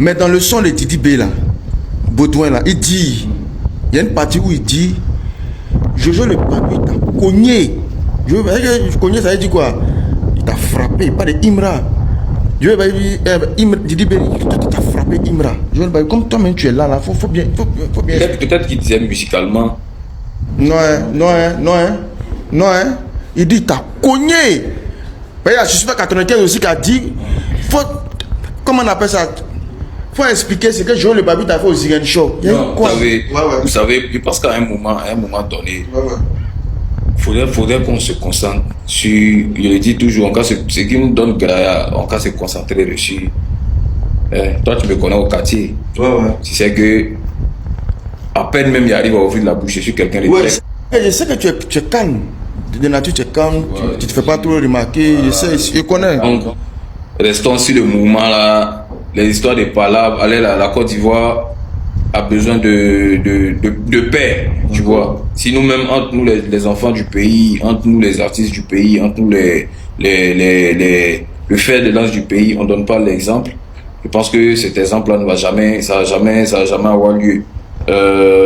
Mais dans le son de Didi B, là, Baudouin, là, il dit, il y a une partie où il dit, Jojo le pape, il t'a cogné. Je cogné, ça veut dire quoi? Il t'a frappé, pas de Imra. Didi B, il t'a frappé Imra. Comme toi-même tu es là, faut bien. Peut-être qu'il disait musicalement. Non. Il dit, t'as cogné. Je suis pas 95 aussi qui a dit, comment on appelle ça? Faut expliquer ce que Joe le Babi t'a fait au Zigen Show. Vous savez, je pense qu'à un moment donné, faudrait qu'on se concentre sur, je le dis toujours, ce qui nous donne grâce, on va se concentrer dessus. Toi, tu me connais au quartier. Tu sais que, à peine même il arrive à ouvrir la bouche, je suis quelqu'un de très... Je sais que tu es calme. De nature, tu es calme, tu te fais pas trop remarquer. Je connais. Donc, restons sur le mouvement là. Les histoires de palabres, allez, la Côte d'Ivoire a besoin de paix, tu vois. Si nous-mêmes, entre nous les enfants du pays, entre nous les artistes du pays, entre nous le fer de lance du pays, on ne donne pas l'exemple, je pense que cet exemple-là ne va jamais, ça va jamais avoir lieu.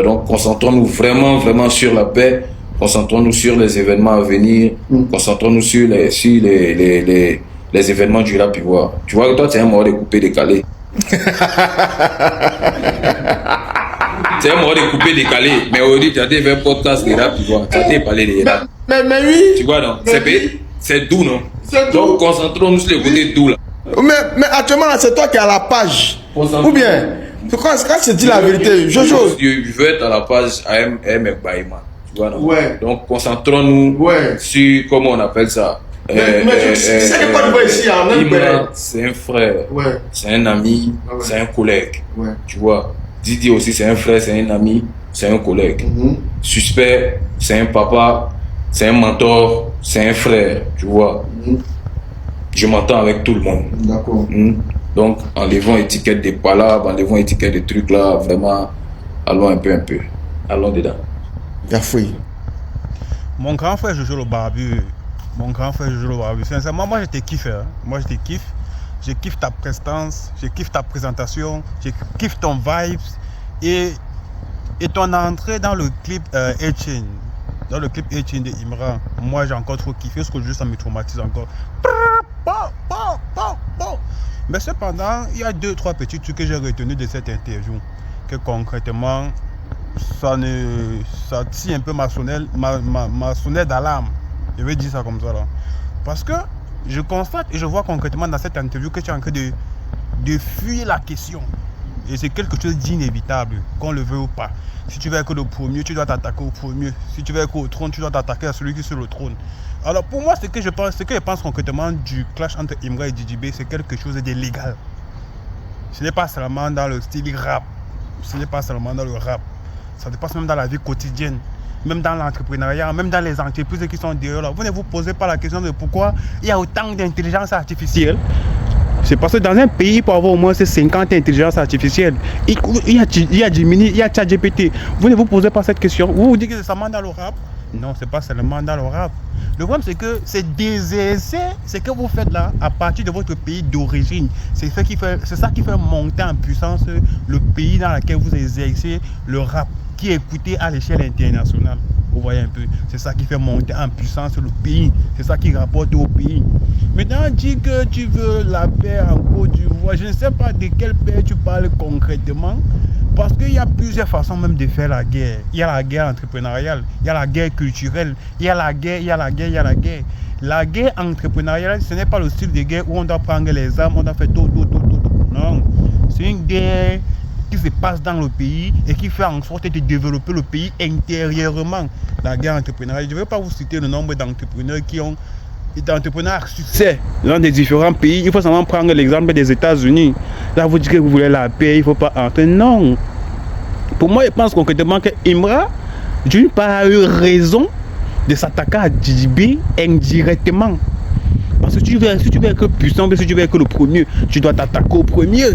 Donc concentrons-nous vraiment sur la paix, concentrons-nous sur les événements à venir, concentrons-nous sur les événements du rap ivoire. Tu vois que toi, tu es un mort de coupé décalé. C'est un mort de coupé décalé. Mais aujourd'hui, tu as fait un podcast de rap ivoire. Tu as parlé de rap. Mais oui. Tu vois, non? C'est doux, non? Donc, concentrons-nous sur le côté doux, là. Mais actuellement, là, c'est toi qui es à la page. Ou bien, quand je dis la vérité, Jojo. Je veux être à la page AM Baïma. Tu vois, non? Ouais. Donc, concentrons-nous sur, comment on appelle ça? C'est que quoi de ici en Imra, c'est un frère, c'est un ami, c'est un collègue. Tu vois, Didi aussi, c'est un frère, c'est un ami, c'est un collègue. Suspect, c'est un papa, c'est un mentor, c'est un frère. Tu vois, je m'entends avec tout le monde. D'accord. Donc, enlevons étiquette des palabres, enlevons étiquette des trucs là, vraiment, allons un peu. Allons dedans. Yafoui. Mon grand frère Jojo le Barbu. Sincèrement, moi je te kiffe. Moi je te kiffe. Je kiffe ta prestance, je kiffe ta présentation, je kiffe ton vibes et ton entrée dans le clip Etchin. Dans le clip Etchin de Imra. Moi j'ai encore trop kiffé, parce que juste ça me traumatise encore. Mais cependant, il y a 2-3 petits trucs que j'ai retenus de cette interview. Que concrètement, ça tire un peu ma sonnette d'alarme. Je vais dire ça comme ça là. Parce que je constate et je vois concrètement dans cette interview que tu es en train de fuir la question. Et c'est quelque chose d'inévitable, qu'on le veut ou pas. Si tu veux être le premier, tu dois t'attaquer au premier. Si tu veux être au trône, tu dois t'attaquer à celui qui est sur le trône. Alors pour moi, ce que je pense concrètement du clash entre Imra et Didi B, c'est quelque chose d'illégal. Ce n'est pas seulement dans le style rap. Ce n'est pas seulement dans le rap. Ça dépasse même dans la vie quotidienne. Même dans l'entrepreneuriat, même dans les entreprises qui sont derrière là. Vous ne vous posez pas la question de pourquoi il y a autant d'intelligence artificielle. C'est parce que dans un pays, pour avoir au moins 50 intelligences artificielles, il y a Gemini, il y a ChatGPT. Vous ne vous posez pas cette question. Vous vous dites que c'est seulement dans le rap. Non, c'est pas seulement dans le rap. Le problème, c'est que c'est désercer ce que vous faites là à partir de votre pays d'origine. C'est ça qui fait monter en puissance le pays dans lequel vous exercez le rap, qui est écouté à l'échelle internationale. Vous voyez un peu, c'est ça qui fait monter en puissance le pays, c'est ça qui rapporte au pays. Maintenant, dis que tu veux la paix en Côte d'Ivoire, je ne sais pas de quelle paix tu parles concrètement, parce qu'il y a plusieurs façons même de faire la guerre. Il y a la guerre entrepreneuriale, il y a la guerre culturelle, il y a la guerre. La guerre entrepreneuriale, ce n'est pas le style de guerre où on doit prendre les armes, on doit faire tout. Non, c'est une guerre qui se passe dans le pays et qui fait en sorte de développer le pays intérieurement. La guerre entrepreneuriale, je ne vais pas vous citer le nombre d'entrepreneurs qui ont d'entrepreneurs à succès dans des différents pays. Il faut seulement prendre l'exemple des États-Unis. Là, vous dites que vous voulez la paix, il ne faut pas entrer. Non. Pour moi, je pense concrètement que Imra, d'une part, a eu raison de s'attaquer à Didi B indirectement. Parce que si tu veux être puissant, si tu veux être le premier, tu dois t'attaquer au premier.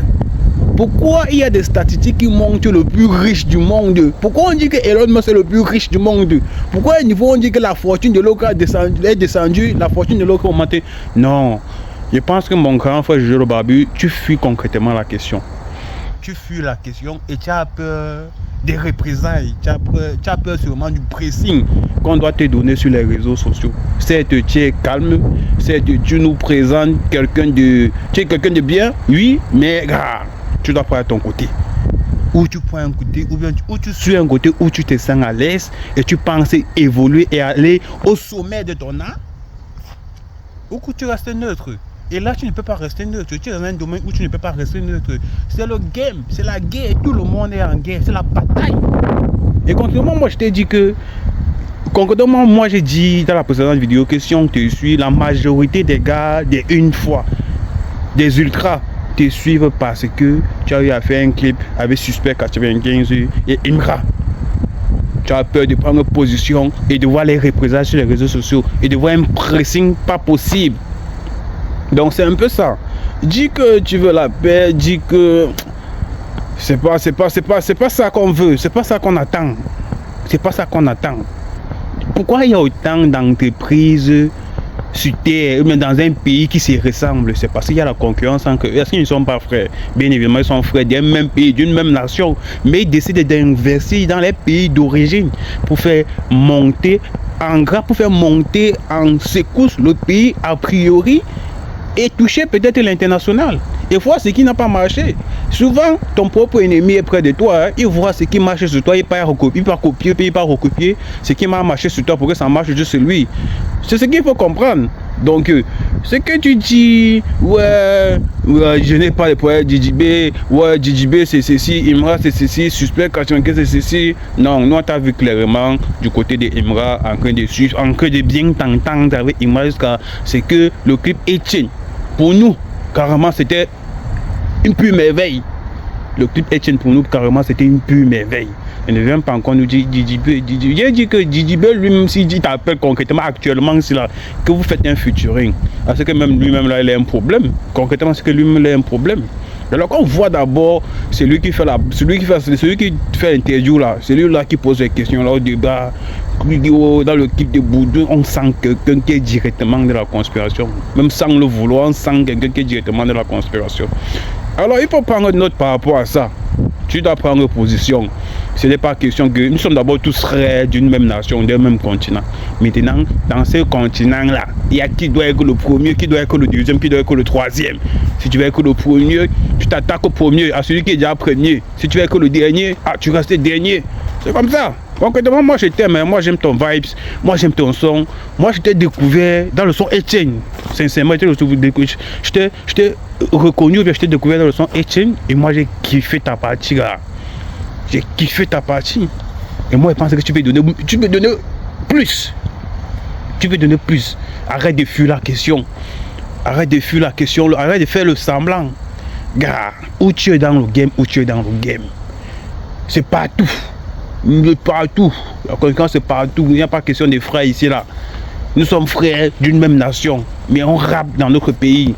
Pourquoi il y a des statistiques qui montrent le plus riche du monde? Pourquoi on dit que Elon Musk est le plus riche du monde? Pourquoi à un niveau on dit que la fortune de l'autre est descendue, la fortune de l'autre a augmenté? Non. Je pense que mon grand frère Jojo le Barbu, tu fuis concrètement la question. tu fuis la question et tu as peur des représailles, tu as peur sûrement du pressing qu'on doit te donner sur les réseaux sociaux. Certes, tu es calme, certes, tu nous présentes quelqu'un de... Tu es quelqu'un de bien, oui, mais tu dois prendre ton côté. Ou tu prends un côté, ou bien tu suis un côté où tu te sens à l'aise et tu penses évoluer et aller au sommet de ton art, ou que tu restes neutre. Et là, tu ne peux pas rester neutre. Tu es dans un domaine où tu ne peux pas rester neutre. C'est le game, c'est la guerre. Tout le monde est en guerre, c'est la bataille. Et concrètement, moi, je t'ai dit que... Concrètement, moi, j'ai dit dans la précédente vidéo que si on te suit, la majorité des gars, une fois, des ultras, te suivent parce que tu as eu à faire un clip avec Suspect 95 et Imra. Tu as peur de prendre position et de voir les représailles sur les réseaux sociaux et de voir un pressing pas possible. Donc c'est un peu ça. Dis que tu veux la paix, dis que c'est pas ça qu'on veut, c'est pas ça qu'on attend. C'est pas ça qu'on attend. Pourquoi il y a autant d'entreprises sur terre, mais dans un pays qui se ressemble? C'est parce qu'il y a la concurrence entre eux. Est-ce qu'ils ne sont pas frères? Bien évidemment, ils sont frères d'un même pays, d'une même nation, mais ils décident d'inverser dans les pays d'origine pour faire monter en gras, pour faire monter en secousse le pays a priori et toucher peut-être l'international. Et voir ce qui n'a pas marché. Souvent, ton propre ennemi est près de toi. Hein. Il voit ce qui marche sur toi, il part recopier ce qui m'a marché sur toi pour que ça marche juste sur lui. C'est ce qu'il faut comprendre. Donc, ce que tu dis, ouais, je n'ai pas de problème, DJB, ouais, DJB c'est ceci, Imra c'est ceci, Suspect 95 c'est ceci. Non, nous on t'a vu clairement du côté de Imra en train de suivre, en train de bien t'entendre avec Imra jusqu'à ce que le clip Etienne. Pour nous, carrément, c'était une pure merveille. Le clip Etienne, pour nous, carrément, c'était une pure merveille. Il ne vient pas encore nous dire DJB. J'ai dit que DJB lui-même, s'il dit t'appelle concrètement actuellement, c'est là que vous faites un featuring. Parce que même lui-même, là, il a un problème. Concrètement, c'est que lui-même, il a un problème. Alors qu'on voit d'abord celui qui fait l'interview là, celui-là qui pose les questions là au débat, dans le clip de Boudou, on sent quelqu'un qui est directement de la conspiration. Même sans le vouloir, on sent quelqu'un qui est directement de la conspiration. Alors il faut prendre note par rapport à ça. Tu dois prendre position. Ce n'est pas question que nous sommes d'abord tous frères d'une même nation, d'un même continent. Maintenant, dans ce continent-là, il y a qui doit être le premier, qui doit être le deuxième, qui doit être le troisième. Si tu veux être le premier, tu t'attaques au premier, à celui qui est déjà premier. Si tu veux être le dernier, tu restes dernier. C'est comme ça. Concrètement, moi je t'aime, moi j'aime ton vibes, moi j'aime ton son. Moi je t'ai découvert dans le son Etienne. Sincèrement, je t'ai reconnu, je t'ai découvert dans le son Etienne et moi j'ai kiffé ta partie là. J'ai kiffé ta partie. Et moi je pense que tu peux donner plus. Tu peux donner plus. Arrête de fuir la question. Arrête de fuir la question, arrête de faire le semblant. Gars, où tu es dans le game, où tu es dans le game. C'est partout. Partout. La concurrence c'est partout. Il n'y a pas question de frères ici là. Nous sommes frères d'une même nation, mais on rappe dans notre pays.